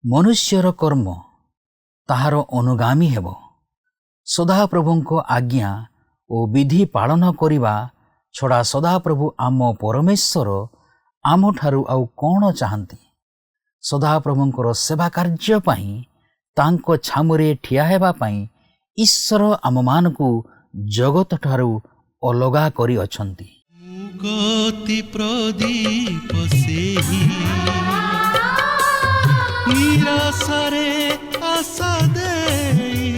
मनुष्यर कर्म ताहार अनुगामी हेब। सदाप्रभुଙ୍କ आज्ञा ओ विधि पालन करिबा छड़ा सदाप्रभु आम परमेश्वर आमठारु आउ कौन चाहती। सदाप्रभुଙ୍କର सेवा कार्य पाई तांको छामुरे ठिया हेबा पाई ईश्वर आममानकु जगत ठारु अलगा करी अछंती। गति प्रदीप सेही निराशरे आशा देई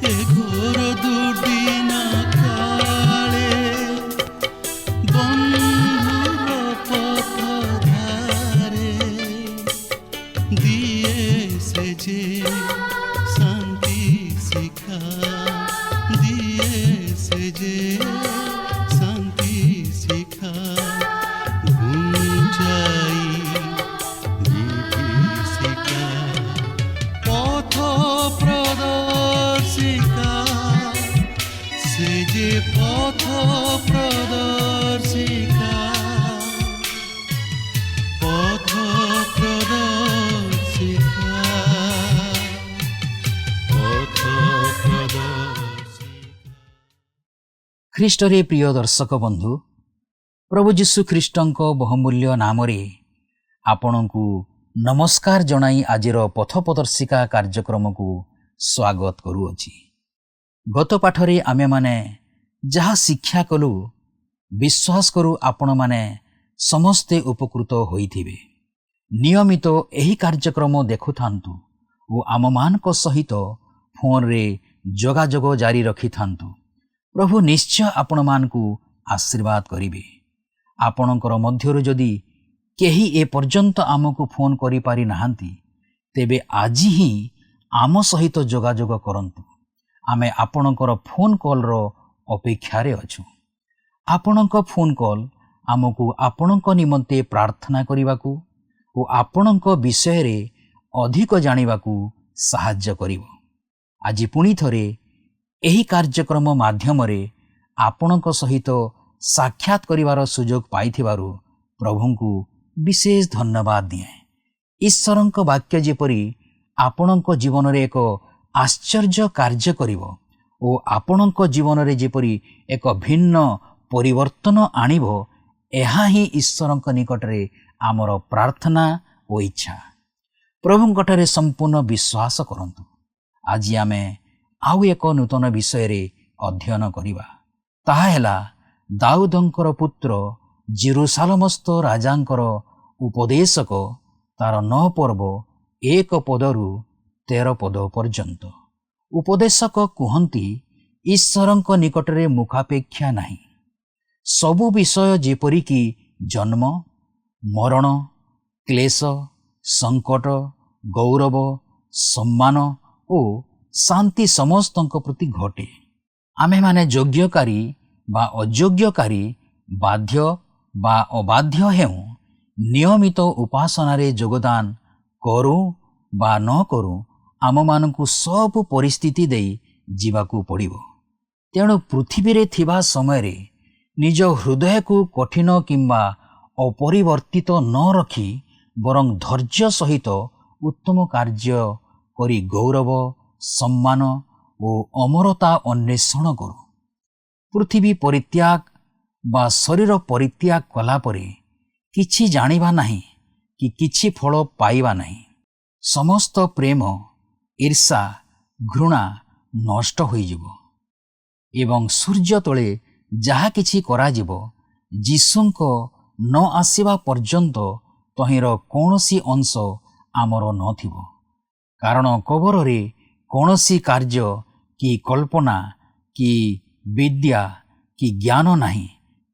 ए घोर दुर्दिन काले बंधुर पथ धारे दिए से जे शांति शिखा दिए से जे पथ प्रदर्शिका पथ प्रदर्शिका पथ प्रदर्शिका। ख्रीष्टरे प्रिय दर्शक बंधु, प्रभु जीशु ख्रीष्टଙ୍କ बहुमूल्य नामरे आपणଙ୍କୁ नमस्कार जणाई आजिर पथ प्रदर्शिका कार्यक्रम को स्वागत करूअछि। गत पाठरे आमे माने जहा शिक्षा कलु विश्वास करू आपण माने समस्ते उपकृत होइथिबे। नियमित एही कार्यक्रम देखुथांतु ओ आममानक सहित फोन रे जोगाजोग जारी रखि थांतु। प्रभु निश्चय आपण मानकु आशीर्वाद करिवे। आपणकर मध्यरु जदि केही ए पर्यंत आमको फोन करि पारि नाहंती तेबे आज ही आम सहित जोगाजोग करंतु। आमे आपणकर फोन कॉल रो अपेक्षारे अछु। आपणक फोन कॉल आमको आपणक निमंते प्रार्थना करिवाकू ओ आपणक विषय रे अधिक जानिबाकू सहाय्य करिवो। आज पुणी थरे एही कार्यक्रम माध्यम रे आपणक सहित साक्षात करिवार सुजोग पाइथिबारु प्रभुंकु विशेष धन्यवाद दिए। ईश्वरଙ୍କ वाक्य जेपरि आपणक जीवन रे एक आश्चर्य कार्य करिवो ओ आपणक जीवन रे जेपरि एक भिन्न परिवर्तन आनिबो, एहा ही ईश्वरଙ୍କ निकटरे आमर प्रार्थना ओ इच्छा। प्रभुଙ୍କଠାରେ संपूर्ण विश्वास करंतु। आज आमे आउ एक नूतन विषय रे अध्ययन करिबा। ताहा हेला दाऊदଙ୍କର पुत्र जेरुसालेमस्थ राजांकर उपदेशक तार 9 पर्व 1 पदरु 13 पद पर्यंत। उपदेशक कुहंती ईश्वरଙ୍କ निकटरे मुखापेक्षा नाही। सबु विषय जेपरिकी जन्म मरण क्लेश संकट गौरव सम्मान ओ शांति समस्तଙ୍କ प्रति घटे। आमे माने योग्यकारी बा अयोग्यकारी बाध्य बा अबाध्य हेउ नियमित उपासना रे योगदान करू बा न करू आम मानकु सब परिस्थिति देई जीवाकू पड़िबो। तेणु पृथ्वी रे थिबा समय रे निज हृदय को कठिन किंबा अपरिवर्तित न रखी बरं धैर्य सहित उत्तम कार्य करी गौरव सम्मान ओ अमरता अन्वेषण करू। पृथ्वी परित्याग बा शरीर परित्याग कला परे किछि जानिबा नाही कि किछि फल पाइबा नाही। समस्त प्रेम ईर्षा घृणा नष्ट होइजिबो एवं सूर्य तले जहा किछि कराजिबो जीशुंक न आसीबा पर्यंत तहिर कौनसी अंश आमर नथिबो। कारण कबर रे कौनसी कार्य कि कल्पना कि विद्या कि ज्ञान नाही,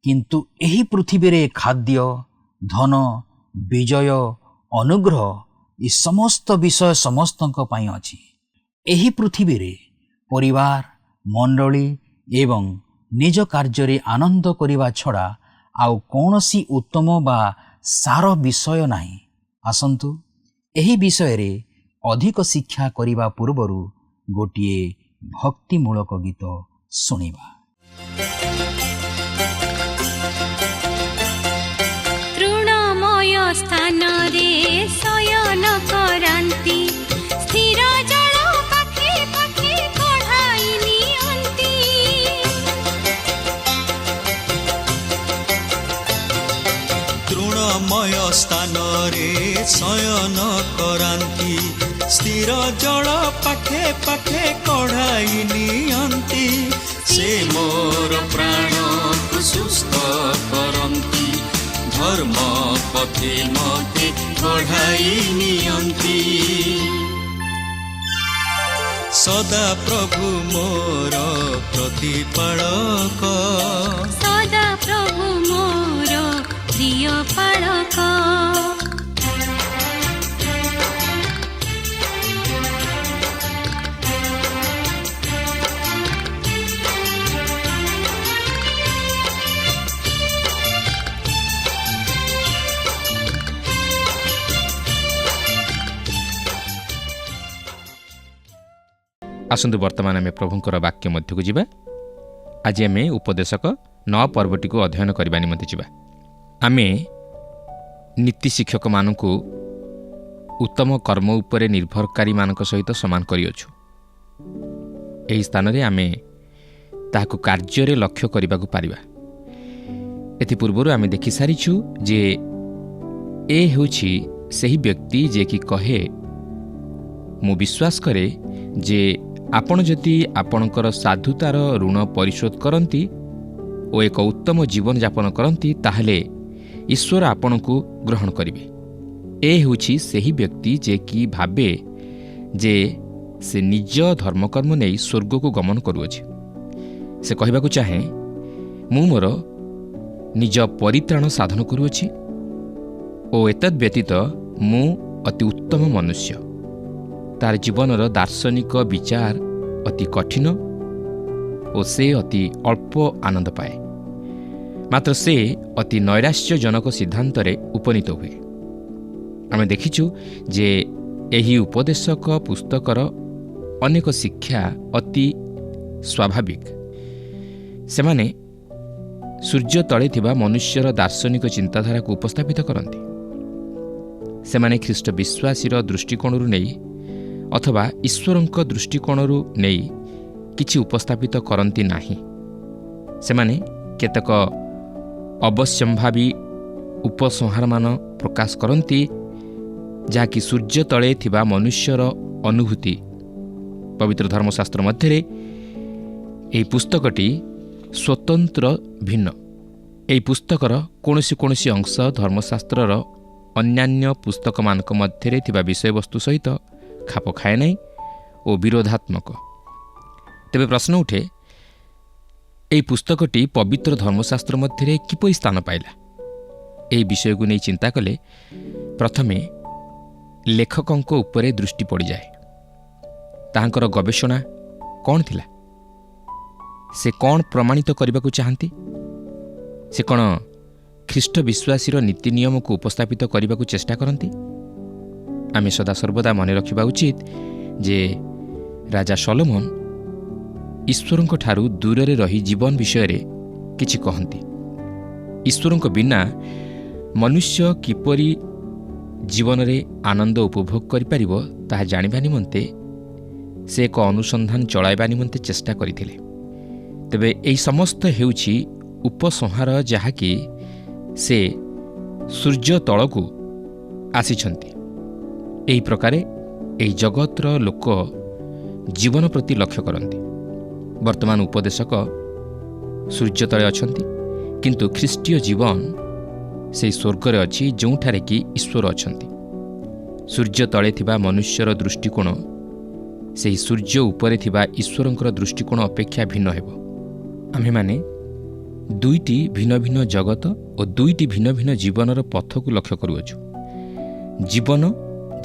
किंतु एही पृथ्वी रे खाद्य धन विजय अनुग्रह ई समस्त विषय समस्तଙ୍କ ପାଇଁ ଅଛି। ଏହି ପୃଥିବୀରେ ପରିବାର ମଣ୍ଡଳୀ ଏବଂ ନିଜ କାର୍ଯ୍ୟରେ ଆନନ୍ଦ କରିବା ଛଡ଼ା ଆଉ କୌଣସି ଉତ୍ତମ ବା ସାର ବିଷୟ ନାହିଁ। ଆସନ୍ତୁ ଏହି ବିଷୟରେ ଅଧିକ ଶିକ୍ଷା କରିବା ପୂର୍ବରୁ ଗୋଟିଏ ଭକ୍ତିମୂଳକ ଗୀତ ଶୁଣିବା। ତୃଣମୟ ସ୍ଥାନରେ ଶୟନ ଶୟନ କରାନ୍ତି, ସ୍ଥିର ଜଳ ପାଖେ ପାଖେ କଢ଼ାଇ ନିଅନ୍ତି। ସେ ମୋର ପ୍ରାଣକୁ ସୁସ୍ଥ କରନ୍ତି, ଧର୍ମ ପଥେ ମତେ ବଢ଼ାଇ ନିଅନ୍ତି। ସଦା ପ୍ରଭୁ ମୋର ପ୍ରତିପାଳକ, ସଦା ପ୍ରଭୁ ମୋର ପ୍ରିୟ ପାଳକ। ଆସନ୍ତୁ ବର୍ତ୍ତମାନ ଆମେ ପ୍ରଭୁଙ୍କର ବାକ୍ୟ ମଧ୍ୟକୁ ଯିବା। ଆଜି ଆମେ ଉପଦେଶକ 9 ପର୍ବଟିକୁ ଅଧ୍ୟୟନ କରିବା ନିମନ୍ତେ ଯିବା। ଆମେ ନୀତି ଶିକ୍ଷକମାନଙ୍କୁ ଉତ୍ତମ କର୍ମ ଉପରେ ନିର୍ଭରକାରୀମାନଙ୍କ ସହିତ ସମାନ କରିଅଛୁ। ଏହି ସ୍ଥାନରେ ଆମେ ତାହାକୁ କାର୍ଯ୍ୟରେ ଲକ୍ଷ୍ୟ କରିବାକୁ ପାରିବା। ଏଥିପୂର୍ବରୁ ଆମେ ଦେଖିସାରିଛୁ ଯେ ଏ ହେଉଛି ସେହି ବ୍ୟକ୍ତି ଯିଏକି କହେ, ମୁଁ ବିଶ୍ୱାସ କରେ ଯେ ଆପଣ ଯଦି ଆପଣଙ୍କର ସାଧୁତାର ଋଣ ପରିଶୋଧ କରନ୍ତି ଓ ଏକ ଉତ୍ତମ ଜୀବନଯାପନ କରନ୍ତି, ତାହେଲେ ଈଶ୍ୱର ଆପଣଙ୍କୁ ଗ୍ରହଣ କରିବେ। ଏ ହେଉଛି ସେହି ବ୍ୟକ୍ତି ଯିଏକି ଭାବେ ଯେ ସେ ନିଜ ଧର୍ମକର୍ମ ନେଇ ସ୍ୱର୍ଗକୁ ଗମନ କରୁଅଛି। ସେ କହିବାକୁ ଚାହେଁ, ମୁଁ ମୋର ନିଜ ପରିତ୍ରାଣ ସାଧନ କରୁଅଛି ଓ ଏତଦ୍ ବ୍ୟତୀତ ମୁଁ ଅତି ଉତ୍ତମ ମନୁଷ୍ୟ। ତାର ଜୀବନର ଦାର୍ଶନିକ ବିଚାର ଅତି କଠିନ ଓ ସେ ଅତି ଅଳ୍ପ ଆନନ୍ଦ ପାଏ। ମାତ୍ର ସେ ଅତି ନୈରାଶ୍ୟଜନକ ସିଦ୍ଧାନ୍ତରେ ଉପନୀତ ହୁଏ। ଆମେ ଦେଖିଛୁ ଯେ ଏହି ଉପଦେଶକ ପୁସ୍ତକର ଅନେକ ଶିକ୍ଷା ଅତି ସ୍ୱାଭାବିକ। ସେମାନେ ସୂର୍ଯ୍ୟ ତଳେ ଥିବା ମନୁଷ୍ୟର ଦାର୍ଶନିକ ଚିନ୍ତାଧାରାକୁ ଉପସ୍ଥାପିତ କରନ୍ତି। ସେମାନେ ଖ୍ରୀଷ୍ଟ ବିଶ୍ୱାସୀର ଦୃଷ୍ଟିକୋଣରୁ ନେଇ ଅଥବା ଈଶ୍ୱରଙ୍କ ଦୃଷ୍ଟିକୋଣରୁ ନେଇ କିଛି ଉପସ୍ଥାପିତ କରନ୍ତି ନାହିଁ। ସେମାନେ କେତେକ ଅବଶ୍ୟମ୍ଭାବୀ ଉପସଂହାରମାନ ପ୍ରକାଶ କରନ୍ତି, ଯାହାକି ସୂର୍ଯ୍ୟ ତଳେ ଥିବା ମନୁଷ୍ୟର ଅନୁଭୂତି। ପବିତ୍ର ଧର୍ମଶାସ୍ତ୍ର ମଧ୍ୟରେ ଏହି ପୁସ୍ତକଟି ସ୍ୱତନ୍ତ୍ର ଭିନ୍ନ। ଏହି ପୁସ୍ତକର କୌଣସି କୌଣସି ଅଂଶ ଧର୍ମଶାସ୍ତ୍ରର ଅନ୍ୟାନ୍ୟ ପୁସ୍ତକମାନଙ୍କ ମଧ୍ୟରେ ଥିବା ବିଷୟବସ୍ତୁ ସହିତ ଖାପ ଖାଏ ନାହିଁ ଓ ବିରୋଧାତ୍ମକ। ତେବେ ପ୍ରଶ୍ନ ଉଠେ, ଏହି ପୁସ୍ତକଟି ପବିତ୍ର ଧର୍ମଶାସ୍ତ୍ର ମଧ୍ୟରେ କିପରି ସ୍ଥାନ ପାଇଲା? ଏହି ବିଷୟକୁ ନେଇ ଚିନ୍ତା କଲେ ପ୍ରଥମେ ଲେଖକଙ୍କ ଉପରେ ଦୃଷ୍ଟି ପଡ଼ିଯାଏ। ତାହାଙ୍କର ଗବେଷଣା କ'ଣ ଥିଲା? ସେ କ'ଣ ପ୍ରମାଣିତ କରିବାକୁ ଚାହାନ୍ତି? ସେ କ'ଣ ଖ୍ରୀଷ୍ଟ ବିଶ୍ୱାସୀର ନୀତି ନିୟମକୁ ଉପସ୍ଥାପିତ କରିବାକୁ ଚେଷ୍ଟା କରନ୍ତି? ଆମେ ସଦାସର୍ବଦା ମନେ ରଖିବା ଉଚିତ ଯେ ରାଜା ସଲୋମନ ଈଶ୍ୱରଙ୍କ ଠାରୁ ଦୂରରେ ରହି ଜୀବନ ବିଷୟରେ କିଛି କହନ୍ତି। ଈଶ୍ୱରଙ୍କ ବିନା ମନୁଷ୍ୟ କିପରି ଜୀବନରେ ଆନନ୍ଦ ଉପଭୋଗ କରିପାରିବ ତାହା ଜାଣିବା ନିମନ୍ତେ ସେ ଏକ ଅନୁସନ୍ଧାନ ଚଳାଇବା ନିମନ୍ତେ ଚେଷ୍ଟା କରିଥିଲେ। ତେବେ ଏହି ସମସ୍ତ ହେଉଛି ଉପସଂହାର, ଯାହାକି ସେ ସୂର୍ଯ୍ୟ ତଳକୁ ଆସିଛନ୍ତି। ଏହି ପ୍ରକାରେ ଏହି ଜଗତର ଲୋକ ଜୀବନ ପ୍ରତି ଲକ୍ଷ୍ୟ କରନ୍ତି। ବର୍ତ୍ତମାନ ଉପଦେଶକ ସୂର୍ଯ୍ୟ ତଳେ ଅଛନ୍ତି, କିନ୍ତୁ ଖ୍ରୀଷ୍ଟୀୟ ଜୀବନ ସେହି ସ୍ୱର୍ଗରେ ଅଛି, ଯେଉଁଠାରେ କି ଈଶ୍ୱର ଅଛନ୍ତି। ସୂର୍ଯ୍ୟ ତଳେ ଥିବା ମନୁଷ୍ୟର ଦୃଷ୍ଟିକୋଣ ସେହି ସୂର୍ଯ୍ୟ ଉପରେ ଥିବା ଈଶ୍ୱରଙ୍କର ଦୃଷ୍ଟିକୋଣ ଅପେକ୍ଷା ଭିନ୍ନ ହେବ। ଆମ୍ଭେମାନେ ଦୁଇଟି ଭିନ୍ନ ଭିନ୍ନ ଜଗତ ଓ ଦୁଇଟି ଭିନ୍ନ ଭିନ୍ନ ଜୀବନର ପଥକୁ ଲକ୍ଷ୍ୟ କରୁଅଛୁ। ଜୀବନ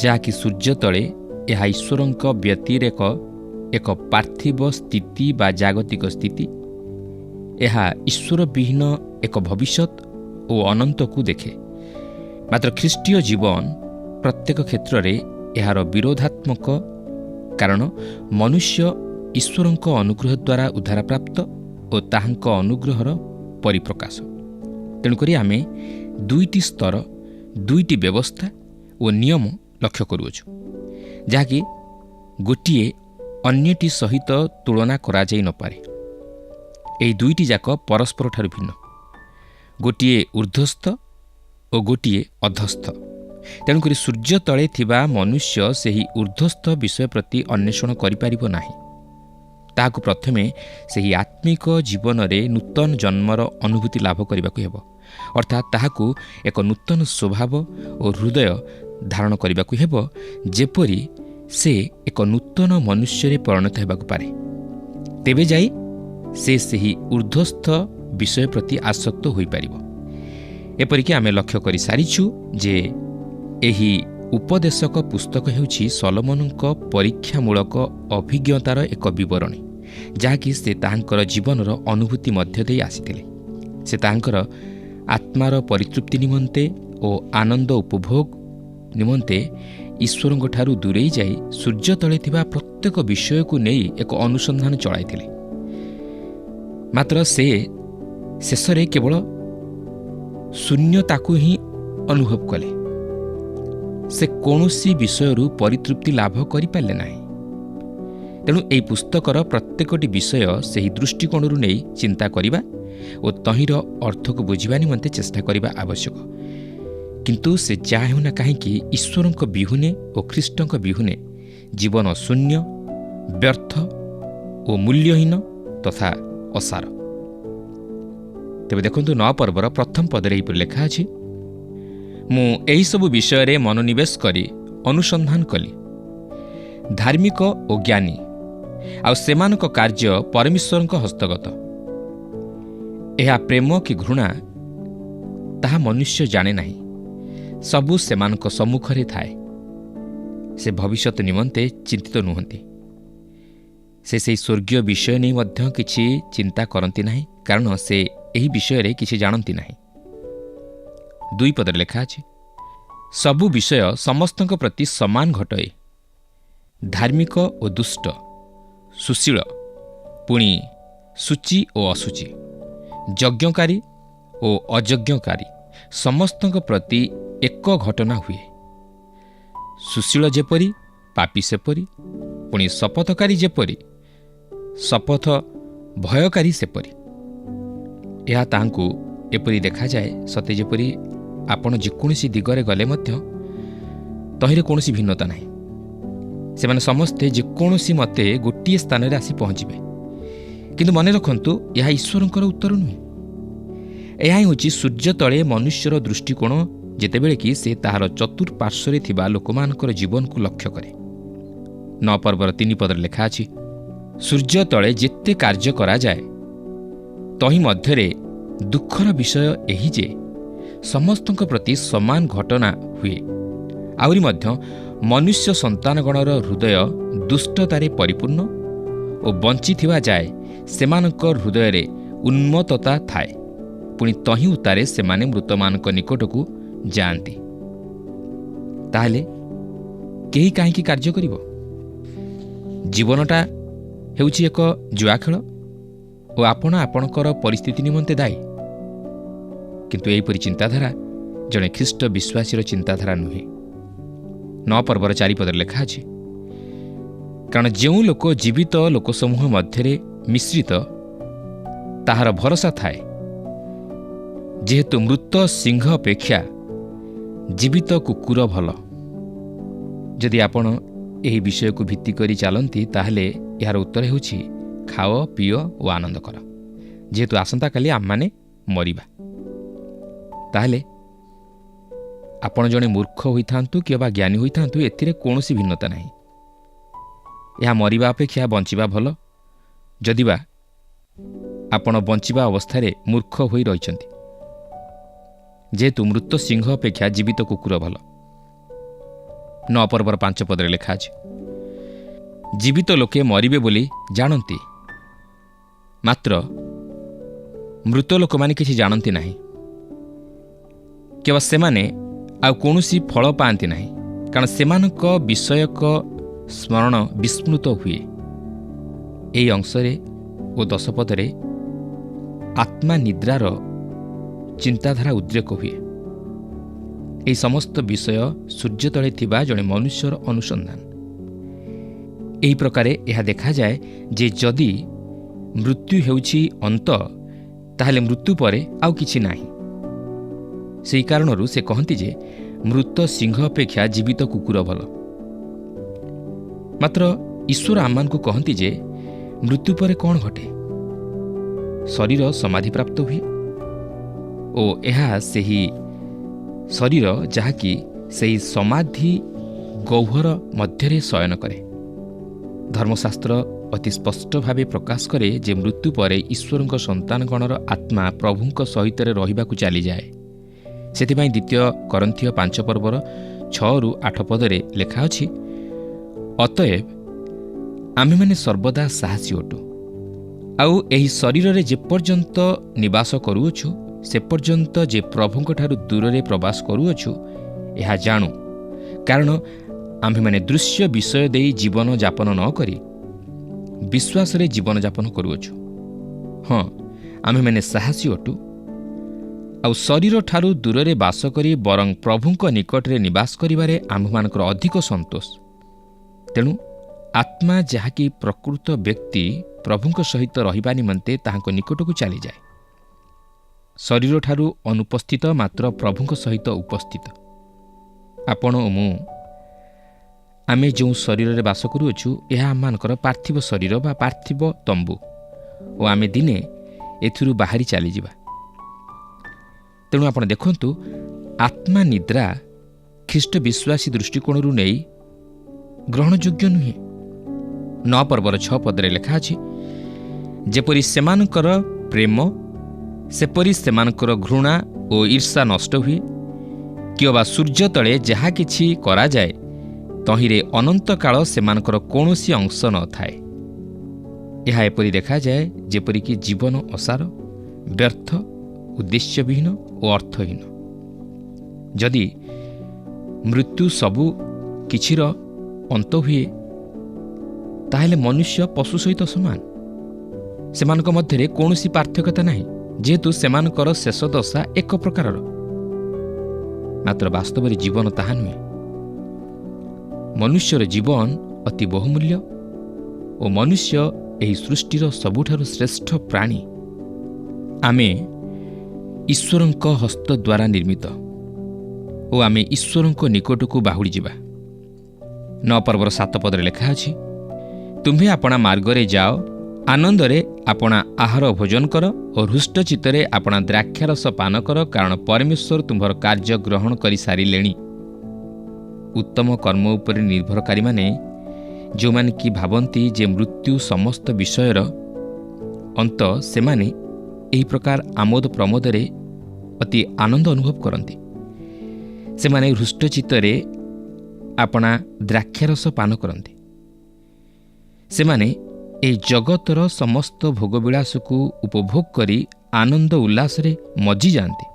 ଯାହାକି ସୂର୍ଯ୍ୟ ତଳେ, ଏହା ଈଶ୍ୱରଙ୍କ ବ୍ୟତିରେକ ଏକ ପାର୍ଥିବ ସ୍ଥିତି ବା ଜାଗତିକ ସ୍ଥିତି। ଏହା ଈଶ୍ୱର ବିହୀନ ଏକ ଭବିଷ୍ୟତ ଓ ଅନନ୍ତକୁ ଦେଖେ। ମାତ୍ର ଖ୍ରୀଷ୍ଟୀୟ ଜୀବନ ପ୍ରତ୍ୟେକ କ୍ଷେତ୍ରରେ ଏହାର ବିରୋଧାତ୍ମକ, କାରଣ ମନୁଷ୍ୟ ଈଶ୍ୱରଙ୍କ ଅନୁଗ୍ରହ ଦ୍ୱାରା ଉଦ୍ଧାରପ୍ରାପ୍ତ ଓ ତାହାଙ୍କ ଅନୁଗ୍ରହର ପରିପ୍ରକାଶ। ତେଣୁକରି ଆମେ ଦୁଇଟି ସ୍ତର, ଦୁଇଟି ବ୍ୟବସ୍ଥା ଓ ନିୟମ ଲକ୍ଷ୍ୟ କରୁଅଛୁ, ଯାହାକି ଗୋଟିଏ ଅନ୍ୟଟି ସହିତ ତୁଳନା କରାଯାଇ ନପାରେ। ଏହି ଦୁଇଟି ଯାକ ପରସ୍ପରଠାରୁ ଭିନ୍ନ। ଗୋଟିଏ ଊର୍ଦ୍ଧ୍ୱସ୍ଥ ଓ ଗୋଟିଏ ଅଧସ୍ଥ। ତେଣୁକରି ସୂର୍ଯ୍ୟ ତଳେ ଥିବା ମନୁଷ୍ୟ ସେହି ଉର୍ଦ୍ଧ୍ୱସ୍ଥ ବିଷୟ ପ୍ରତି ଅନ୍ୱେଷଣ କରିପାରିବ ନାହିଁ। ତାହାକୁ ପ୍ରଥମେ ସେହି ଆତ୍ମିକ ଜୀବନରେ ନୂତନ ଜନ୍ମର ଅନୁଭୂତି ଲାଭ କରିବାକୁ ହେବ, ଅର୍ଥାତ୍ ତାହାକୁ ଏକ ନୂତନ ସ୍ୱଭାବ ଓ ହୃଦୟ ଧାରଣ କରିବାକୁ ହେବ, ଯେପରି ସେ ଏକ ନୂତନ ମନୁଷ୍ୟରେ ପରିଣତ ହେବାକୁ ପାରେ। ତେବେ ଯାଇ ସେ ସେହି ଉର୍ଦ୍ଧ୍ୱସ୍ଥ ବିଷୟ ପ୍ରତି ଆସକ୍ତ ହୋଇପାରିବ। ଏପରିକି ଆମେ ଲକ୍ଷ୍ୟ କରିସାରିଛୁ ଯେ ଏହି ଉପଦେଶକ ପୁସ୍ତକ ହେଉଛି ସଲୋମନଙ୍କ ପରୀକ୍ଷାମୂଳକ ଅଭିଜ୍ଞତାର ଏକ ବିବରଣୀ, ଯାହାକି ସେ ତାହାଙ୍କର ଜୀବନର ଅନୁଭୂତି ମଧ୍ୟ ଦେଇ ଆସିଥିଲେ। ସେ ତାହାଙ୍କର ଆତ୍ମାର ପରିତୃପ୍ତି ନିମନ୍ତେ ଓ ଆନନ୍ଦ ଉପଭୋଗ ନିମନ୍ତେ ଈଶ୍ୱରଙ୍କଠାରୁ ଦୂରେଇ ଯାଇ ସୂର୍ଯ୍ୟ ତଳେ ଥିବା ପ୍ରତ୍ୟେକ ବିଷୟକୁ ନେଇ ଏକ ଅନୁସନ୍ଧାନ ଚଳାଇଥିଲେ। ମାତ୍ର ସେ ଶେଷରେ କେବଳ ଶୂନ୍ୟତାକୁ ହିଁ ଅନୁଭବ କଲେ। ସେ କୌଣସି ବିଷୟରୁ ପରିତୃପ୍ତି ଲାଭ କରିପାରିଲେ ନାହିଁ। ତେଣୁ ଏହି ପୁସ୍ତକର ପ୍ରତ୍ୟେକଟି ବିଷୟ ସେହି ଦୃଷ୍ଟିକୋଣରୁ ନେଇ ଚିନ୍ତା କରିବା ଓ ତହିଁର ଅର୍ଥକୁ ବୁଝିବା ନିମନ୍ତେ ଚେଷ୍ଟା କରିବା ଆବଶ୍ୟକ। କିନ୍ତୁ ସେ ଯାହା ହେଉନା କାହିଁକି ଈଶ୍ୱରଙ୍କ ବିହୁନେ ଓ ଖ୍ରୀଷ୍ଟଙ୍କ ବିହୁନେ ଜୀବନ ଶୂନ୍ୟ, ବ୍ୟର୍ଥ ଓ ମୂଲ୍ୟହୀନ ତଥା ଅସାର। ତେବେ ଦେଖନ୍ତୁ 9 ପର୍ବର ପ୍ରଥମ ପଦରେ ଏହିପରି ଲେଖା ଅଛି, ମୁଁ ଏହିସବୁ ବିଷୟରେ ମନୋନିବେଶ କରି ଅନୁସନ୍ଧାନ କଲି। ଧାର୍ମିକ ଓ ଜ୍ଞାନୀ ଆଉ ସେମାନଙ୍କ କାର୍ଯ୍ୟ ପରମେଶ୍ୱରଙ୍କ ହସ୍ତଗତ। ଏହା ପ୍ରେମ କି ଘୃଣା ତାହା ମନୁଷ୍ୟ ଜାଣେ ନାହିଁ, ସବୁ ସେମାନଙ୍କ ସମ୍ମୁଖରେ ଥାଏ। ସେ ଭବିଷ୍ୟତ ନିମନ୍ତେ ଚିନ୍ତିତ ନୁହନ୍ତି। ସେ ସେହି ସ୍ୱର୍ଗୀୟ ବିଷୟ ନେଇ ମଧ୍ୟ କିଛି ଚିନ୍ତା କରନ୍ତି ନାହିଁ, କାରଣ ସେ ଏହି ବିଷୟରେ କିଛି ଜାଣନ୍ତି ନାହିଁ। 2 ପଦରେ ଲେଖା ଅଛି, ସବୁ ବିଷୟ ସମସ୍ତଙ୍କ ପ୍ରତି ସମାନ ଘଟଏ। ଧାର୍ମିକ ଓ ଦୁଷ୍ଟ, ସୁଶୀଳ ପୁଣି ସୂଚି ଓ ଅଶୁଚି, ଯଜ୍ଞକାରୀ ଓ ଅଯଜ୍ଞକାରୀ ସମସ୍ତଙ୍କ ପ୍ରତି ଏକ ଘଟନା ହୁଏ। ସୁଶୀଳ ଯେପରି ପାପୀ ସେପରି, ପୁଣି ଶପଥକାରୀ ଯେପରି ଶପଥ ଭୟକାରୀ ସେପରି। ଏହା ତାହାଙ୍କୁ ଏପରି ଦେଖାଯାଏ ସତେ ଯେପରି ଆପଣ ଯେକୌଣସି ଦିଗରେ ଗଲେ ମଧ୍ୟ ତହିଁରେ କୌଣସି ଭିନ୍ନତା ନାହିଁ। ସେମାନେ ସମସ୍ତେ ଯେକୌଣସି ମତେ ଗୋଟିଏ ସ୍ଥାନରେ ଆସି ପହଞ୍ଚିବେ। କିନ୍ତୁ ମନେ ରଖନ୍ତୁ, ଏହା ଈଶ୍ୱରଙ୍କର ଉତ୍ତର ନୁହେଁ। ଏହା ହିଁ ହେଉଛି ସୂର୍ଯ୍ୟ ତଳେ ମନୁଷ୍ୟର ଦୃଷ୍ଟିକୋଣ, ଯେତେବେଳେ କି ସେ ତାହାର ଚତୁଃପାର୍ଶ୍ୱରେ ଥିବା ଲୋକମାନଙ୍କର ଜୀବନକୁ ଲକ୍ଷ୍ୟ କରେ। 9 ପର୍ବର 3 ପଦରେ ଲେଖା ଅଛି, ସୂର୍ଯ୍ୟ ତଳେ ଯେତେ କାର୍ଯ୍ୟ କରାଯାଏ, ତହିଁ ମଧ୍ୟରେ ଦୁଃଖର ବିଷୟ ଏହି ଯେ ସମସ୍ତଙ୍କ ପ୍ରତି ସମାନ ଘଟଣା ହୁଏ। ଆହୁରି ମଧ୍ୟ ମନୁଷ୍ୟ ସନ୍ତାନଗଣର ହୃଦୟ ଦୁଷ୍ଟତାରେ ପରିପୂର୍ଣ୍ଣ ଓ ବଞ୍ଚିଥିବା ଯାଏ ସେମାନଙ୍କ ହୃଦୟରେ ଉନ୍ମତ୍ତତା ଥାଏ, ପୁଣି ତହିଁ ଉତ୍ତାରେ ସେମାନେ ମୃତମାନଙ୍କ ନିକଟକୁ ଯାଆନ୍ତି। ତାହେଲେ କେହି କାହିଁକି କାର୍ଯ୍ୟ କରିବ? ଜୀବନଟା ହେଉଛି ଏକ ଜୁଆ ଖେଳ ଓ ଆପଣ ଆପଣଙ୍କର ପରିସ୍ଥିତି ନିମନ୍ତେ ଦାୟୀ। କିନ୍ତୁ ଏହିପରି ଚିନ୍ତାଧାରା ଜଣେ ଖ୍ରୀଷ୍ଟ ବିଶ୍ୱାସୀର ଚିନ୍ତାଧାରା ନୁହେଁ। 9 ପର୍ବର 4 ପଦରେ ଲେଖା ଅଛି, କାରଣ ଯେଉଁ ଲୋକ ଜୀବିତ ଲୋକସମୂହ ମଧ୍ୟରେ ମିଶ୍ରିତ, ତାହାର ଭରସା ଥାଏ, ଯେହେତୁ ମୃତ ସିଂହ ଅପେକ୍ଷା ଜୀବିତ କୁକୁର ଭଲ। ଯଦି ଆପଣ ଏହି ବିଷୟକୁ ଭିତ୍ତି କରି ଚାଲନ୍ତି, ତାହେଲେ ଏହାର ଉତ୍ତର ହେଉଛି ଖାଅ, ପିଅ ଓ ଆନନ୍ଦ କର, ଯେହେତୁ ଆସନ୍ତାକାଲି ଆମମାନେ ମରିବା। ତାହେଲେ ଆପଣ ଜଣେ ମୂର୍ଖ ହୋଇଥାନ୍ତୁ କିମ୍ବା ଜ୍ଞାନୀ ହୋଇଥାନ୍ତୁ, ଏଥିରେ କୌଣସି ଭିନ୍ନତା ନାହିଁ। ଏହା ମରିବା ଅପେକ୍ଷା ବଞ୍ଚିବା ଭଲ, ଯଦିବା ଆପଣ ବଞ୍ଚିବା ଅବସ୍ଥାରେ ମୂର୍ଖ ହୋଇ ରହିଛନ୍ତି, ଯେହେତୁ ମୃତ ସିଂହ ଅପେକ୍ଷା ଜୀବିତ କୁକୁର ଭଲ। 9 ପର୍ବର 5 ପଦରେ ଲେଖା ଅଛି, ଜୀବିତ ଲୋକେ ମରିବେ ବୋଲି ଜାଣନ୍ତି, ମାତ୍ର ମୃତ ଲୋକମାନେ କିଛି ଜାଣନ୍ତି ନାହିଁ, କେବଳ ସେମାନେ ଆଉ କୌଣସି ଫଳ ପାଆନ୍ତି ନାହିଁ, କାରଣ ସେମାନଙ୍କ ବିଷୟକ ସ୍ମରଣ ବିସ୍ମୃତ ହୁଏ। ଏହି ଅଂଶରେ ଓ 10 ପଦରେ ଆତ୍ମା ନିଦ୍ରାର ଚିନ୍ତାଧାରା ଉଦ୍ରେକ ହୁଏ। ଏହି ସମସ୍ତ ବିଷୟ ସୂର୍ଯ୍ୟ ତଳେ ଥିବା ଜଣେ ମନୁଷ୍ୟର ଅନୁସନ୍ଧାନ। ଏହି ପ୍ରକାରେ ଏହା ଦେଖାଯାଏ ଯେ ଯଦି ମୃତ୍ୟୁ ହେଉଛି ଅନ୍ତ, ତାହେଲେ ମୃତ୍ୟୁ ପରେ ଆଉ କିଛି ନାହିଁ। ସେହି କାରଣରୁ ସେ କହନ୍ତି ଯେ ମୃତ ସିଂହ ଅପେକ୍ଷା ଜୀବିତ କୁକୁର ଭଲ। ମାତ୍ର ଈଶ୍ୱର ଆମମାନଙ୍କୁ କହନ୍ତି ଯେ ମୃତ୍ୟୁ ପରେ କ'ଣ ଘଟେ? ଶରୀର ସମାଧିପ୍ରାପ୍ତ ହୁଏ ଓ ଏହା ସେହି ଶରୀର ଯାହାକି ସେହି ସମାଧି ଗହ୍ୱର ମଧ୍ୟରେ ଶୟନ କରେ। ଧର୍ମଶାସ୍ତ୍ର ଅତି ସ୍ପଷ୍ଟ ଭାବେ ପ୍ରକାଶ କରେ ଯେ ମୃତ୍ୟୁ ପରେ ଈଶ୍ୱରଙ୍କ ସନ୍ତାନଗଣର ଆତ୍ମା ପ୍ରଭୁଙ୍କ ସହିତ ରହିବାକୁ ଚାଲିଯାଏ। ସେଥିପାଇଁ ଦ୍ୱିତୀୟ କରନ୍ଥୀୟ 5 ପର୍ବର 6-8 ପଦରେ ଲେଖା ଅଛି, ଅତଏବ ଆମେମାନେ ସର୍ବଦା ସାହସୀ ଅଟୁ, ଆଉ ଏହି ଶରୀରରେ ଯେପର୍ଯ୍ୟନ୍ତ ନିବାସ କରୁଅଛୁ ସେ ପର୍ଯ୍ୟନ୍ତ ଯେ ପ୍ରଭୁଙ୍କଠାରୁ ଦୂରରେ ପ୍ରବାସ କରୁଅଛୁ ଏହା ଜାଣୁ, କାରଣ ଆମ୍ଭେମାନେ ଦୃଶ୍ୟ ବିଷୟ ଦେଇ ଜୀବନଯାପନ ନ କରି ବିଶ୍ୱାସରେ ଜୀବନଯାପନ କରୁଅଛୁ। ହଁ, ଆମ୍ଭେମାନେ ସାହସୀ ଅଟୁ, ଆଉ ଶରୀରଠାରୁ ଦୂରରେ ବାସ କରି ବରଂ ପ୍ରଭୁଙ୍କ ନିକଟରେ ନିବାସ କରିବାରେ ଆମ୍ଭମାନଙ୍କର ଅଧିକ ସନ୍ତୋଷ। ତେଣୁ ଆତ୍ମା ଯାହାକି ପ୍ରକୃତ ବ୍ୟକ୍ତି ପ୍ରଭୁଙ୍କ ସହିତ ରହିବା ନିମନ୍ତେ ତାହାଙ୍କ ନିକଟକୁ ଚାଲିଯାଏ। ଶରୀରଠାରୁ ଅନୁପସ୍ଥିତ ମାତ୍ର ପ୍ରଭୁଙ୍କ ସହିତ ଉପସ୍ଥିତ। ଆପଣ ଓ ମୁଁ ଆମେ ଯେଉଁ ଶରୀରରେ ବାସ କରୁଅଛୁ ଏହା ଆମମାନଙ୍କର ପାର୍ଥିବ ଶରୀର ବା ପାର୍ଥିବ ତମ୍ବୁ ଓ ଆମେ ଦିନେ ଏଥିରୁ ବାହାରି ଚାଲିଯିବା। ତେଣୁ ଆପଣ ଦେଖନ୍ତୁ, ଆତ୍ମା ନିଦ୍ରା ଖ୍ରୀଷ୍ଟ ବିଶ୍ୱାସୀ ଦୃଷ୍ଟିକୋଣରୁ ନେଇ ଗ୍ରହଣଯୋଗ୍ୟ ନୁହେଁ। 9 ପର୍ବର 6 ପଦରେ ଲେଖା ଅଛି, ଯେପରି ସେମାନଙ୍କର ପ୍ରେମ ସେପରି ସେମାନଙ୍କର ଘୃଣା ଓ ଈର୍ଷା ନଷ୍ଟ ହୁଏ, କିମ୍ବା ସୂର୍ଯ୍ୟ ତଳେ ଯାହା କିଛି କରାଯାଏ ତହିଁରେ ଅନନ୍ତକାଳ ସେମାନଙ୍କର କୌଣସି ଅଂଶ ନଥାଏ। ଏହା ଏପରି ଦେଖାଯାଏ ଯେପରିକି ଜୀବନ ଅସାର, ବ୍ୟର୍ଥ, ଉଦ୍ଦେଶ୍ୟବିହୀନ ଓ ଅର୍ଥହୀନ। ଯଦି ମୃତ୍ୟୁ ସବୁ କିଛିର ଅନ୍ତ ହୁଏ, ତାହେଲେ ମନୁଷ୍ୟ ପଶୁ ସହିତ ସମାନ। ସେମାନଙ୍କ ମଧ୍ୟରେ କୌଣସି ପାର୍ଥକ୍ୟତା ନାହିଁ, ଯେହେତୁ ସେମାନଙ୍କର ଶେଷ ଦଶା ଏକ ପ୍ରକାରର। ମାତ୍ର ବାସ୍ତବରେ ଜୀବନ ତାହା ନୁହେଁ। ମନୁଷ୍ୟର ଜୀବନ ଅତି ବହୁମୂଲ୍ୟ ଓ ମନୁଷ୍ୟ ଏହି ସୃଷ୍ଟିର ସବୁଠାରୁ ଶ୍ରେଷ୍ଠ ପ୍ରାଣୀ। ଆମେ ଈଶ୍ୱରଙ୍କ ହସ୍ତ ଦ୍ୱାରା ନିର୍ମିତ ଓ ଆମେ ଈଶ୍ୱରଙ୍କ ନିକଟକୁ ବାହୁଡ଼ି ଯିବା। 9 ପର୍ବର 7 ପଦରେ ଲେଖା ଅଛି, ତୁମ୍ଭେ ଆପଣା ମାର୍ଗରେ ଯାଅ, ଆନନ୍ଦରେ ଆପଣା ଆହାର ଭୋଜନ କର ଓ ହୃଷ୍ଟ ଚିତ୍ତରେ ଆପଣା ଦ୍ରାକ୍ଷାରସ ପାନ କର, କାରଣ ପରମେଶ୍ୱର ତୁମ୍ଭର କାର୍ଯ୍ୟ ଗ୍ରହଣ କରିସାରିଲେଣି। ଉତ୍ତମ କର୍ମ ଉପରେ ନିର୍ଭରକାରୀମାନେ ଯେଉଁମାନେ କି ଭାବନ୍ତି ଯେ ମୃତ୍ୟୁ ସମସ୍ତ ବିଷୟର ଅନ୍ତ, ସେମାନେ ଏହି ପ୍ରକାର ଆମୋଦ ପ୍ରମୋଦରେ ଅତି ଆନନ୍ଦ ଅନୁଭବ କରନ୍ତି। ସେମାନେ ହୃଷ୍ଟଚିତ୍ତରେ ଆପଣା ଦ୍ରାକ୍ଷାରସ ପାନ କରନ୍ତି। ସେମାନେ ଏହି ଜଗତର ସମସ୍ତ ଭୋଗବିଳାସକୁ ଉପଭୋଗ କରି ଆନନ୍ଦ ଉଲ୍ଲାସରେ ମଜିଯାଆନ୍ତି।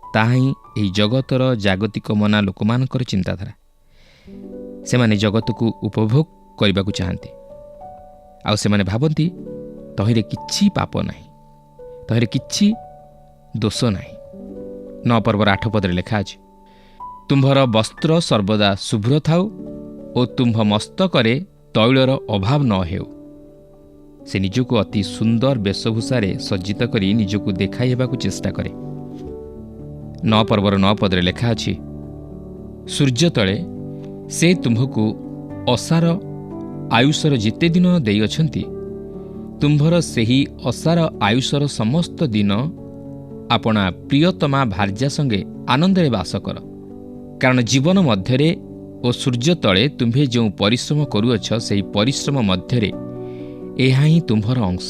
ତାହା ହିଁ ଏହି ଜଗତର ଜାଗତିକ ମନା ଲୋକମାନଙ୍କର ଚିନ୍ତାଧାରା। ସେମାନେ ଜଗତକୁ ଉପଭୋଗ କରିବାକୁ ଚାହାନ୍ତି, ଆଉ ସେମାନେ ଭାବନ୍ତି ତହିଁରେ କିଛି ପାପ ନାହିଁ, ତହିଁରେ କିଛି ଦୋଷ ନାହିଁ। 9 ପର୍ବର 8 ପଦରେ ଲେଖା ଅଛି, ତୁମ୍ଭର ବସ୍ତ୍ର ସର୍ବଦା ଶୁଭ୍ର ଥାଉ ଓ ତୁମ୍ଭ ମସ୍ତକରେ ତୈଳର ଅଭାବ ନ ହେଉ। ସେ ନିଜକୁ ଅତି ସୁନ୍ଦର ବେଶଭୂଷାରେ ସଜ୍ଜିତ କରି ନିଜକୁ ଦେଖାଇ ହେବାକୁ ଚେଷ୍ଟା କରେ। 9 ପର୍ବର 9 ପଦରେ ଲେଖା ଅଛି, ସୂର୍ଯ୍ୟ ତଳେ ସେ ତୁମ୍ଭକୁ ଅସାର ଆୟୁଷର ଯେତେ ଦିନ ଦେଇଅଛନ୍ତି, ତୁମ୍ଭର ସେହି ଅସାର ଆୟୁଷର ସମସ୍ତ ଦିନ ଆପଣା ପ୍ରିୟତମା ଭାର୍ଯ୍ୟା ସଙ୍ଗେ ଆନନ୍ଦରେ ବାସ କର, କାରଣ ଜୀବନ ମଧ୍ୟରେ ଓ ସୂର୍ଯ୍ୟ ତଳେ ତୁମ୍ଭେ ଯେଉଁ ପରିଶ୍ରମ କରୁଅଛ, ସେହି ପରିଶ୍ରମ ମଧ୍ୟରେ ଏହା ହିଁ ତୁମ୍ଭର ଅଂଶ।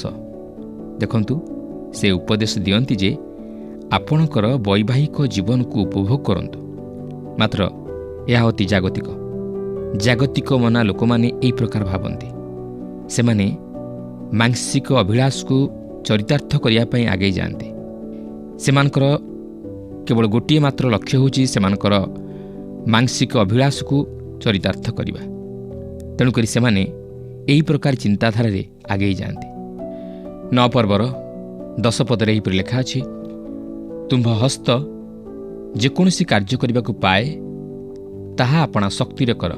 ଦେଖନ୍ତୁ, ସେ ଉପଦେଶ ଦିଅନ୍ତି ଯେ ଆପଣଙ୍କର ବୈବାହିକ ଜୀବନକୁ ଉପଭୋଗ କରନ୍ତୁ। ମାତ୍ର ଏହା ଅତି ଜାଗତିକ ମନା ଲୋକମାନେ ଏହି ପ୍ରକାର ଭାବନ୍ତି। ସେମାନେ ମାଂସିକ ଅଭିଳାଷକୁ ଚରିତାର୍ଥ କରିବା ପାଇଁ ଆଗେଇ ଯାଆନ୍ତି। ସେମାନଙ୍କର କେବଳ ଗୋଟିଏ ମାତ୍ର ଲକ୍ଷ୍ୟ ହେଉଛି ସେମାନଙ୍କର ମାଂସିକ ଅଭିଳାଷକୁ ଚରିତାର୍ଥ କରିବା। ତେଣୁକରି ସେମାନେ ଏହି ପ୍ରକାର ଚିନ୍ତାଧାରାରେ ଆଗେଇ ଯାଆନ୍ତି। 9 ପର୍ବର 10 ପଦରେ ଏହିପରି ଲେଖା ଅଛି, ତୁମ୍ଭ ହସ୍ତ ଯେକୌଣସି କାର୍ଯ୍ୟ କରିବାକୁ ପାଏ ତାହା ଆପଣା ଶକ୍ତିରେ କର,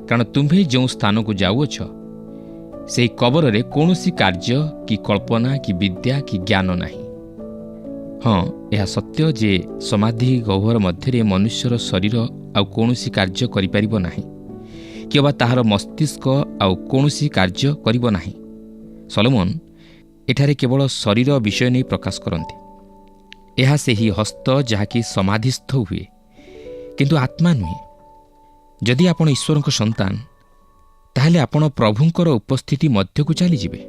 କାରଣ ତୁମ୍ଭେ ଯେଉଁ ସ୍ଥାନକୁ ଯାଉଅଛ ସେହି କବରରେ କୌଣସି କାର୍ଯ୍ୟ କି କଳ୍ପନା କି ବିଦ୍ୟା କି ଜ୍ଞାନ ନାହିଁ। ହଁ, ଏହା ସତ୍ୟ ଯେ ସମାଧି ଗହ୍ୱର ମଧ୍ୟରେ ମନୁଷ୍ୟର ଶରୀର ଆଉ କୌଣସି କାର୍ଯ୍ୟ କରିପାରିବ ନାହିଁ, କିମ୍ବା ତାହାର ମସ୍ତିଷ୍କ ଆଉ କୌଣସି କାର୍ଯ୍ୟ କରିବ ନାହିଁ। ସଲୋମନ ଏଠାରେ କେବଳ ଶରୀର ବିଷୟ ନେଇ ପ୍ରକାଶ କରନ୍ତି। ଏହା ସେହି ହସ୍ତ ଯାହାକି ସମାଧିସ୍ଥ ହୁଏ, କିନ୍ତୁ ଆତ୍ମା ନୁହେଁ। ଯଦି ଆପଣ ଈଶ୍ୱରଙ୍କ ସନ୍ତାନ, ତାହେଲେ ଆପଣ ପ୍ରଭୁଙ୍କର ଉପସ୍ଥିତି ମଧ୍ୟକୁ ଚାଲିଯିବେ।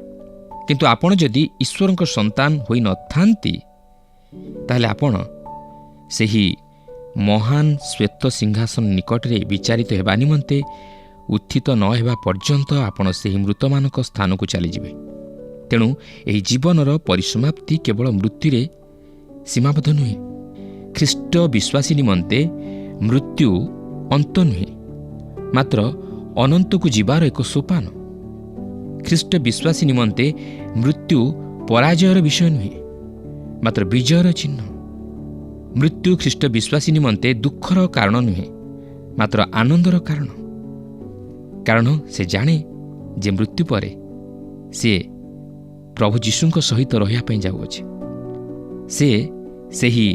କିନ୍ତୁ ଆପଣ ଯଦି ଈଶ୍ୱରଙ୍କ ସନ୍ତାନ ହୋଇନଥାନ୍ତି, ତାହେଲେ ଆପଣ ସେହି ମହାନ ଶ୍ୱେତ ସିଂହାସନ ନିକଟରେ ବିଚାରିତ ହେବା ନିମନ୍ତେ ଉତ୍ଥିତ ନ ହେବା ପର୍ଯ୍ୟନ୍ତ ଆପଣ ସେହି ମୃତମାନଙ୍କ ସ୍ଥାନକୁ ଚାଲିଯିବେ। ତେଣୁ ଏହି ଜୀବନର ପରିସମାପ୍ତି କେବଳ ମୃତ୍ୟୁରେ ସୀମାବଦ୍ଧ ନୁହେଁ। ଖ୍ରୀଷ୍ଟ ବିଶ୍ୱାସୀ ନିମନ୍ତେ ମୃତ୍ୟୁ ଅନ୍ତ ନୁହେଁ, ମାତ୍ର ଅନନ୍ତକୁ ଯିବାର ଏକ ସୋପାନ। ଖ୍ରୀଷ୍ଟ ବିଶ୍ୱାସୀ ନିମନ୍ତେ ମୃତ୍ୟୁ ପରାଜୟର ବିଷୟ ନୁହେଁ, ମାତ୍ର ବିଜୟର ଚିହ୍ନ। ମୃତ୍ୟୁ ଖ୍ରୀଷ୍ଟ ବିଶ୍ୱାସୀ ନିମନ୍ତେ ଦୁଃଖର କାରଣ ନୁହେଁ, ମାତ୍ର ଆନନ୍ଦର କାରଣ। କାରଣ ସେ ଜାଣେ ଯେ ମୃତ୍ୟୁ ପରେ ସେ ପ୍ରଭୁ ଯୀଶୁଙ୍କ ସହିତ ରହିବା ପାଇଁ ଯାଉଅଛି। ସେ ସେହି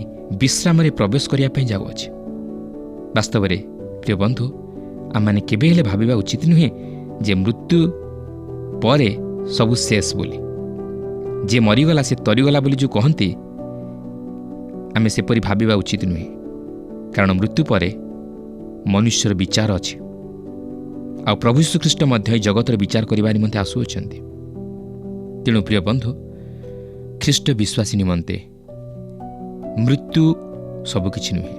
ବିଶ୍ରାମରେ ପ୍ରବେଶ କରିବା ପାଇଁ ଯାଉଅଛି। ବାସ୍ତବରେ ପ୍ରିୟ ବନ୍ଧୁ, ଆମମାନେ କେବେ ହେଲେ ଭାବିବା ଉଚିତ ନୁହେଁ ଯେ ମୃତ୍ୟୁ ପରେ ସବୁ ଶେଷ ବୋଲି। ଯିଏ ମରିଗଲା ସେ ତରିଗଲା ବୋଲି ଯେଉଁ କହନ୍ତି, ଆମେ ସେପରି ଭାବିବା ଉଚିତ ନୁହେଁ। କାରଣ ମୃତ୍ୟୁ ପରେ ମନୁଷ୍ୟର ବିଚାର ଅଛି, ଆଉ ପ୍ରଭୁ ଯୀଶୁଖ୍ରୀଷ୍ଟ ମଧ୍ୟ ଏହି ଜଗତର ବିଚାର କରିବା ନିମନ୍ତେ ଆସୁଅଛନ୍ତି। ତେଣୁ ପ୍ରିୟ ବନ୍ଧୁ, ଖ୍ରୀଷ୍ଟ ବିଶ୍ୱାସୀ ନିମନ୍ତେ ମୃତ୍ୟୁ ସବୁକିଛି ନୁହେଁ।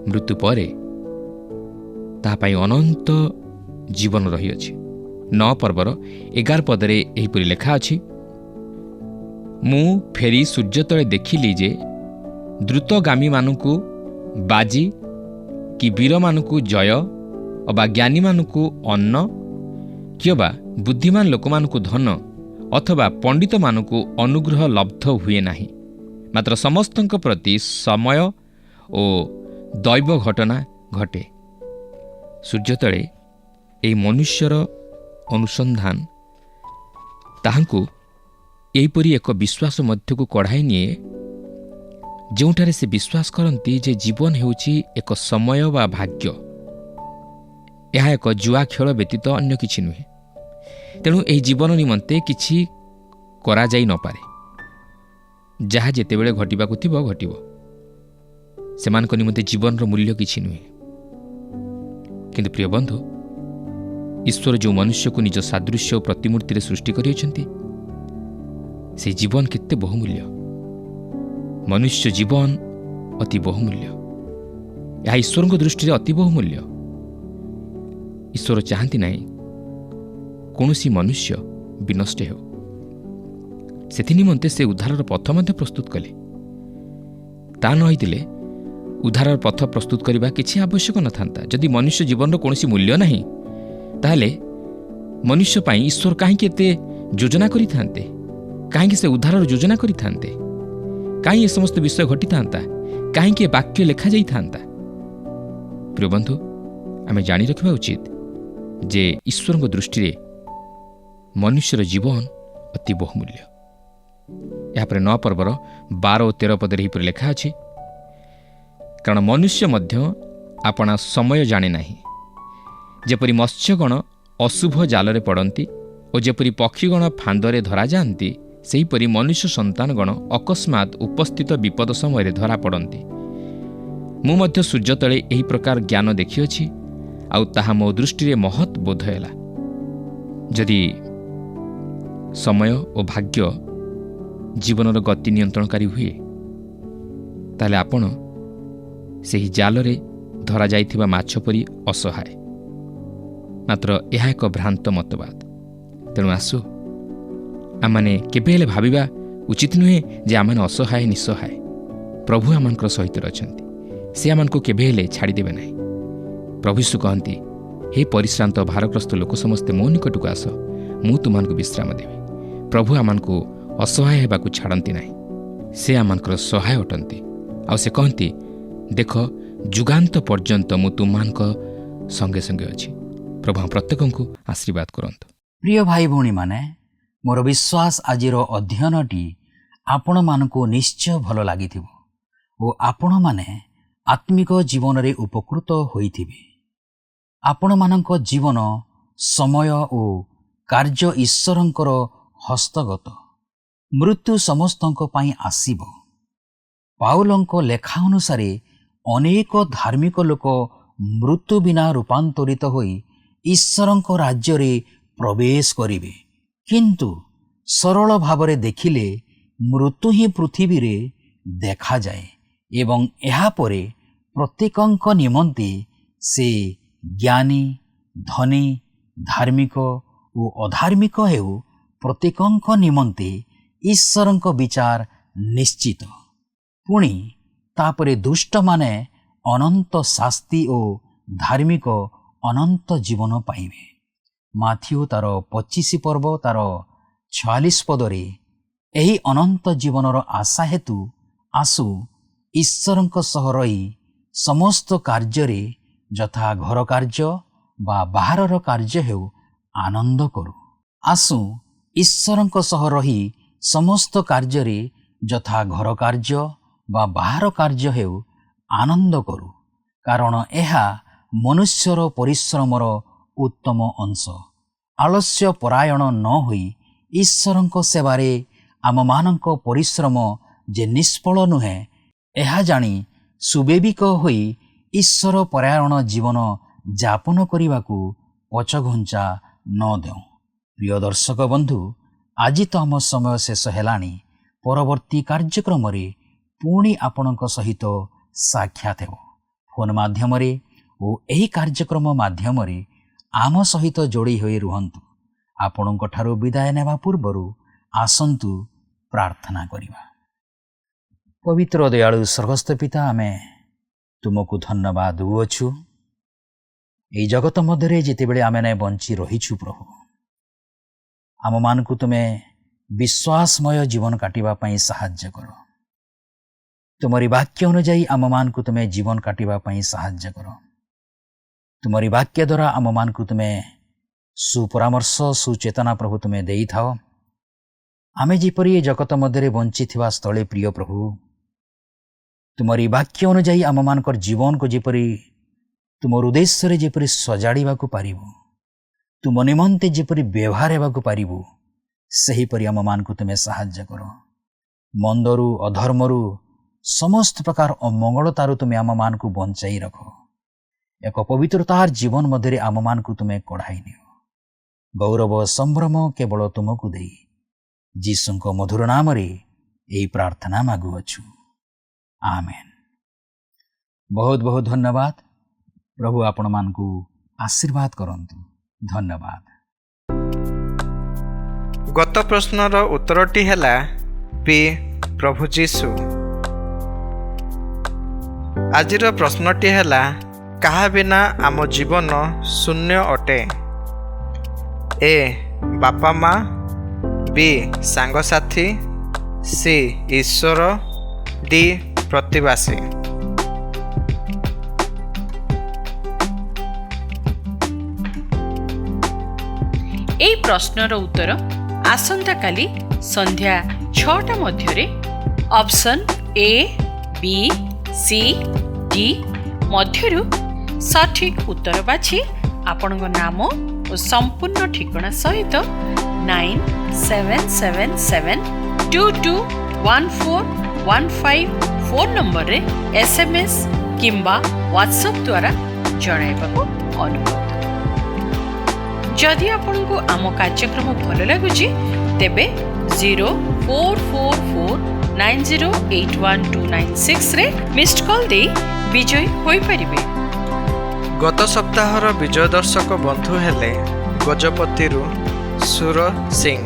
ମୃତ୍ୟୁ ପରେ ତାହା ପାଇଁ ଅନନ୍ତ ଜୀବନ ରହିଅଛି। 9 ପର୍ବର 11 ପଦରେ ଏହିପରି ଲେଖା ଅଛି, ମୁଁ ଫେରି ସୂର୍ଯ୍ୟ ତଳେ ଦେଖିଲି ଯେ ଦ୍ରୁତଗାମୀମାନଙ୍କୁ ବାଜି କି ବୀରମାନଙ୍କୁ ଜୟ ଅବା ଜ୍ଞାନୀମାନଙ୍କୁ ଅନ୍ନ କିମ୍ବା ବୁଦ୍ଧିମାନ ଲୋକମାନଙ୍କୁ ଧନ ଅଥବା ପଣ୍ଡିତମାନଙ୍କୁ ଅନୁଗ୍ରହ ଲବ୍ଧ ହୁଏ ନାହିଁ, ମାତ୍ର ସମସ୍ତଙ୍କ ପ୍ରତି ସମୟ ଓ ଦୈବ ଘଟଣା ଘଟେ। ସୂର୍ଯ୍ୟ ତଳେ ଏହି ମନୁଷ୍ୟର ଅନୁସନ୍ଧାନ ତାହାଙ୍କୁ ଏହିପରି ଏକ ବିଶ୍ୱାସ ମଧ୍ୟକୁ କଢ଼ାଇ ନିଏ, ଯେଉଁଠାରେ ସେ ବିଶ୍ୱାସ କରନ୍ତି ଯେ ଜୀବନ ହେଉଛି ଏକ ସମୟ ବା ଭାଗ୍ୟ। ଏହା ଏକ ଜୁଆ ଖେଳ ବ୍ୟତୀତ ଅନ୍ୟ କିଛି ନୁହେଁ। ତେଣୁ ଏହି ଜୀବନ ନିମନ୍ତେ କିଛି କରାଯାଇ ନପାରେ। ଯାହା ଯେତେବେଳେ ଘଟିବାକୁ ଥିବ ଘଟିବ। ସେମାନଙ୍କ ନିମନ୍ତେ ଜୀବନର ମୂଲ୍ୟ କିଛି ନୁହେଁ। କିନ୍ତୁ ପ୍ରିୟ ବନ୍ଧୁ, ଈଶ୍ୱର ଯେଉଁ ମନୁଷ୍ୟକୁ ନିଜ ସାଦୃଶ୍ୟ ଓ ପ୍ରତିମୂର୍ତ୍ତିରେ ସୃଷ୍ଟି କରିଅଛନ୍ତି, ସେହି ଜୀବନ କେତେ ବହୁମୂଲ୍ୟ। ମନୁଷ୍ୟ ଜୀବନ ଅତି ବହୁମୂଲ୍ୟ। ଏହା ଈଶ୍ୱରଙ୍କ ଦୃଷ୍ଟିରେ ଅତି ବହୁମୂଲ୍ୟ। ଈଶ୍ୱର ଚାହାନ୍ତି ନାହିଁ କୌଣସି ମନୁଷ୍ୟ ବିନଷ୍ଟ ହେଉ। ସେଥିନିମନ୍ତେ ସେ ଉଦ୍ଧାରର ପଥ ମଧ୍ୟ ପ୍ରସ୍ତୁତ କଲେ। ତାହା ନ ହୋଇଥିଲେ ଉଦ୍ଧାରର ପଥ ପ୍ରସ୍ତୁତ କରିବା କିଛି ଆବଶ୍ୟକ ନଥାନ୍ତା। ଯଦି ମନୁଷ୍ୟ ଜୀବନର କୌଣସି ମୂଲ୍ୟ ନାହିଁ, ତାହେଲେ ମନୁଷ୍ୟ ପାଇଁ ଈଶ୍ୱର କାହିଁକି ଏତେ ଯୋଜନା କରିଥାନ୍ତେ? କାହିଁକି ସେ ଉଦ୍ଧାରର ଯୋଜନା କରିଥାନ୍ତେ? କାହିଁ ଏ ସମସ୍ତ ବିଷୟ ଘଟିଥାନ୍ତା? କାହିଁକି ଏ ବାକ୍ୟ ଲେଖାଯାଇଥାନ୍ତା? ପ୍ରିୟ ବନ୍ଧୁ, ଆମେ ଜାଣି ରଖିବା ଉଚିତ ଯେ ଈଶ୍ୱରଙ୍କ ଦୃଷ୍ଟିରେ ମନୁଷ୍ୟର ଜୀବନ ଅତି ବହୁମୂଲ୍ୟ। ଏହାପରେ 9 ପର୍ବର 12 ଓ 13 ପଦରେ ଏହିପରି ଲେଖା ଅଛି, କାରଣ ମନୁଷ୍ୟ ମଧ୍ୟ ଆପଣା ସମୟ ଜାଣେ ନାହିଁ। ଯେପରି ମତ୍ସ୍ୟଗଣ ଅଶୁଭ ଜାଲରେ ପଡ଼ନ୍ତି ଓ ଯେପରି ପକ୍ଷୀଗଣ ଫାନ୍ଦରେ ଧରାଯାଆନ୍ତି, ସେହିପରି ମନୁଷ୍ୟ ସନ୍ତାନଗଣ ଅକସ୍ମାତ୍ ଉପସ୍ଥିତ ବିପଦ ସମୟରେ ଧରା ପଡ଼ନ୍ତି। ମୁଁ ମଧ୍ୟ ସୂର୍ଯ୍ୟ ତଳେ ଏହି ପ୍ରକାର ଜ୍ଞାନ ଦେଖିଅଛି, ଆଉ ତାହା ମୋ ଦୃଷ୍ଟିରେ ମହତ୍ ବୋଧ ହେଲା। ଯଦି ସମୟ ଓ ଭାଗ୍ୟ ଜୀବନର ଗତି ନିୟନ୍ତ୍ରଣକାରୀ ହୁଏ, ତାହେଲେ ଆପଣ ସେହି ଜାଲରେ ଧରାଯାଇଥିବା ମାଛ ପରି ଅସହାୟ। ମାତ୍ର ଏହା ଏକ ଭ୍ରାନ୍ତ ମତବାଦ। ତେଣୁ ଆସୁ ଆମମାନେ କେବେ ହେଲେ ଭାବିବା ଉଚିତ ନୁହେଁ ଯେ ଆମମାନେ ଅସହାୟ ନିଃସହାୟ। ପ୍ରଭୁ ଆମମାନଙ୍କର ସହିତ ଅଛନ୍ତି। ସେ ଆମମାନଙ୍କୁ କେବେ ହେଲେ ଛାଡ଼ିଦେବେ ନାହିଁ। ପ୍ରଭୁ ଯୀଶୁ କହନ୍ତି, ହେ ପରିଶ୍ରାନ୍ତ ଭାରଗ୍ରସ୍ତ ଲୋକ ସମସ୍ତେ ମୋ ନିକଟକୁ ଆସ, ମୁଁ ତୁମମାନଙ୍କୁ ବିଶ୍ରାମ ଦେବି। ପ୍ରଭୁ ଆମମାନଙ୍କୁ ଅସହାୟ ହେବାକୁ ଛାଡ଼ନ୍ତି ନାହିଁ। ସେ ଆମମାନଙ୍କର ସହାୟ ଅଟନ୍ତି। ଆଉ ସେ କହନ୍ତି, ଦେଖ ଯୁଗାନ୍ତ ପର୍ଯ୍ୟନ୍ତ ମୁଁ ତୁମମାନଙ୍କ ସଙ୍ଗେ ସଙ୍ଗେ ଅଛି। ପ୍ରଭୁ ପ୍ରତ୍ୟେକଙ୍କୁ ଆଶୀର୍ବାଦ କରନ୍ତୁ। ପ୍ରିୟ ଭାଇ ଭଉଣୀମାନେ, ମୋର ବିଶ୍ୱାସ ଆଜିର ଅଧ୍ୟୟନଟି ଆପଣମାନଙ୍କୁ ନିଶ୍ଚୟ ଭଲ ଲାଗିଥିବ ଓ ଆପଣମାନେ ଆତ୍ମିକ ଜୀବନରେ ଉପକୃତ ହୋଇଥିବେ। ଆପଣମାନଙ୍କ ଜୀବନ, ସମୟ ଓ କାର୍ଯ୍ୟ ଈଶ୍ୱରଙ୍କର ହସ୍ତଗତ। ମୃତ୍ୟୁ ସମସ୍ତଙ୍କ ପାଇଁ ଆସିବ। ପାଉଲଙ୍କ ଲେଖା ଅନୁସାରେ ଅନେକ ଧାର୍ମିକ ଲୋକ ମୃତ୍ୟୁ ବିନା ରୂପାନ୍ତରିତ ହୋଇ ଈଶ୍ୱରଙ୍କ ରାଜ୍ୟରେ ପ୍ରବେଶ କରିବେ। କିନ୍ତୁ ସରଳ ଭାବରେ ଦେଖିଲେ ମୃତ୍ୟୁ ହିଁ ପୃଥିବୀରେ ଦେଖାଯାଏ ଏବଂ ଏହାପରେ ପ୍ରତ୍ୟେକଙ୍କ ନିମନ୍ତେ ସେ ଜ୍ଞାନୀ, ଧନୀ, ଧାର୍ମିକ ଓ ଅଧାର୍ମିକ ହେଉ, ପ୍ରତ୍ୟେକଙ୍କ ନିମନ୍ତେ ଈଶ୍ୱରଙ୍କ ବିଚାର ନିଶ୍ଚିତ। ପୁଣି ତାପରେ ଦୁଷ୍ଟମାନେ ଅନନ୍ତ ଶାସ୍ତି ଓ ଧାର୍ମିକ ଅନନ୍ତ ଜୀବନ ପାଇବେ। ମାଥିଉ ତାର 25 ପର୍ବ ତାର 46 ପଦରେ ଏହି ଅନନ୍ତ ଜୀବନର ଆଶା ହେତୁ ଆସୁ ଈଶ୍ୱରଙ୍କ ସହ ରହି ସମସ୍ତ କାର୍ଯ୍ୟରେ ଯଥା ଘର କାର୍ଯ୍ୟ ବା ବାହାରର କାର୍ଯ୍ୟ ହେଉ ଆନନ୍ଦ କରୁ। ଆସୁ ଈଶ୍ୱରଙ୍କ ସହ ରହି ସମସ୍ତ କାର୍ଯ୍ୟରେ ଯଥା ଘର କାର୍ଯ୍ୟ ବା ବାହାର କାର୍ଯ୍ୟ ହେଉ ଆନନ୍ଦ କରୁ, କାରଣ ଏହା ମନୁଷ୍ୟର ପରିଶ୍ରମର ଉତ୍ତମ ଅଂଶ। ଆଳସ୍ୟ ପରାୟଣ ନ ହୋଇ ଈଶ୍ୱରଙ୍କ ସେବାରେ ଆମମାନଙ୍କ ପରିଶ୍ରମ ଯେ ନିଷ୍ଫଳ ନୁହେଁ, ଏହା ଜାଣି ସୁବେବିକ ହୋଇ ଈଶ୍ୱର ପରାୟଣ ଜୀବନ ଯାପନ କରିବାକୁ ପଛଘୁଞ୍ଚା ନ ଦେଉ। ପ୍ରିୟ ଦର୍ଶକ ବନ୍ଧୁ, ଆଜି ତ ଆମ ସମୟ ଶେଷ ହେଲାଣି। ପରବର୍ତ୍ତୀ କାର୍ଯ୍ୟକ୍ରମରେ ପୁଣି ଆପଣଙ୍କ ସହିତ ସାକ୍ଷାତ ହେବ ଫୋନ୍ ମାଧ୍ୟମରେ ଓ ଏହି କାର୍ଯ୍ୟକ୍ରମ ମାଧ୍ୟମରେ ଆମ ସହିତ ଯୋଡ଼ି ହୋଇ ରୁହନ୍ତୁ। ଆପଣଙ୍କ ଠାରୁ ବିଦାୟ ନେବା ପୂର୍ବରୁ ଆସନ୍ତୁ ପ୍ରାର୍ଥନା କରିବା। ପବିତ୍ର ଦୟାଳୁ ସ୍ୱର୍ଗସ୍ଥ ପିତା, ଆମେ ତୁମକୁ ଧନ୍ୟବାଦ ଦେଉଅଛୁ। ଏହି ଜଗତ ମଧ୍ୟରେ ଯେତେବେଳେ ଆମେ ବଞ୍ଚି ରହିଛୁ ପ୍ରଭୁ, ଆମମାନଙ୍କୁ ତୁମେ ବିଶ୍ୱାସମୟ ଜୀବନ କାଟିବା ପାଇଁ ସାହାଯ୍ୟ କର। ତୁମରି ବାକ୍ୟ ଅନୁଯାୟୀ ଆମମାନଙ୍କୁ ତୁମେ ଜୀବନ କାଟିବା ପାଇଁ ସାହାଯ୍ୟ କର। ତୁମରି ବାକ୍ୟ ଦ୍ୱାରା ଆମମାନଙ୍କୁ ତୁମେ ସୁପରାମର୍ଶ, ସୁଚେତନା ପ୍ରଭୁ ତୁମେ ଦେଇଥାଅ। ଆମେ ଯେପରି ଏ ଜଗତ ମଧ୍ୟରେ ବଞ୍ଚିଥିବା ସ୍ଥଳେ ପ୍ରିୟ ପ୍ରଭୁ, ତୁମରି ବାକ୍ୟ ଅନୁଯାୟୀ ଆମମାନଙ୍କର ଜୀବନକୁ ଯେପରି ତୁମର ଉଦ୍ଦେଶ୍ୟରେ ଯେପରି ସଜାଡ଼ିବାକୁ ପାରିବୁ, ତୁମ ନିମନ୍ତେ ଯେପରି ବ୍ୟବହାର ହେବାକୁ ପାରିବୁ, ସେହିପରି ଆମମାନଙ୍କୁ ତୁମେ ସାହାଯ୍ୟ କର। ମନ୍ଦରୁ, ଅଧର୍ମରୁ, ସମସ୍ତ ପ୍ରକାର ଅମଙ୍ଗଳତାରୁ ତୁମେ ଆମମାନଙ୍କୁ ବଞ୍ଚାଇ ରଖ। ଏକ ପବିତ୍ରତାର ଜୀବନ ମଧ୍ୟରେ ଆମମାନଙ୍କୁ ତୁମେ କଢ଼ାଇ ନିଅ। ଗୌରବ ସମ୍ଭ୍ରମ କେବଳ ତୁମକୁ ଦେଇ ଯୀଶୁଙ୍କ ମଧୁର ନାମରେ ଏହି ପ୍ରାର୍ଥନା ମାଗୁଅଛୁ, ଆମେନ୍। ବହୁତ ବହୁତ ଧନ୍ୟବାଦ। ପ୍ରଭୁ ଆପଣମାନଙ୍କୁ ଆଶୀର୍ବାଦ କରନ୍ତୁ। ଧନ୍ୟବାଦ। ଗତ ପ୍ରଶ୍ନର ଉତ୍ତରଟି ହେଲା ପି ପ୍ରଭୁ ଯୀଶୁ। ଆଜିର ପ୍ରଶ୍ନଟି ହେଲା, କାହା ବିନା ଆମ ଜୀବନ ଶୂନ୍ୟ ଅଟେ? ଏ ବାପା ମା, ବି ସାଙ୍ଗସାଥି, ସି ଈଶ୍ୱର, ଡି ପ୍ରତିବାସୀ। এই প্রশ্নর উত্তর আসন্তাকালি সন্ধ্যা 6টা মধ্যে option A, B, C, D মধ্যরু সঠিক উত্তর বাছি আপনার নাম ও সম্পূর্ণ ঠিকনা সহিত 9777221415 ফোন নম্বরে SMS কিংবা WhatsApp দ্বারা জଣାଇବାକୁ অনুরোধ। जदि आपको आम कार्यक्रम भल लगुच तेबे 044490812996 रे मिस्ड कॉल दे विजय होई परिबे। गत सप्ताहर विजय दर्शक बंधु हेले गजपतिरु सुर सिंह।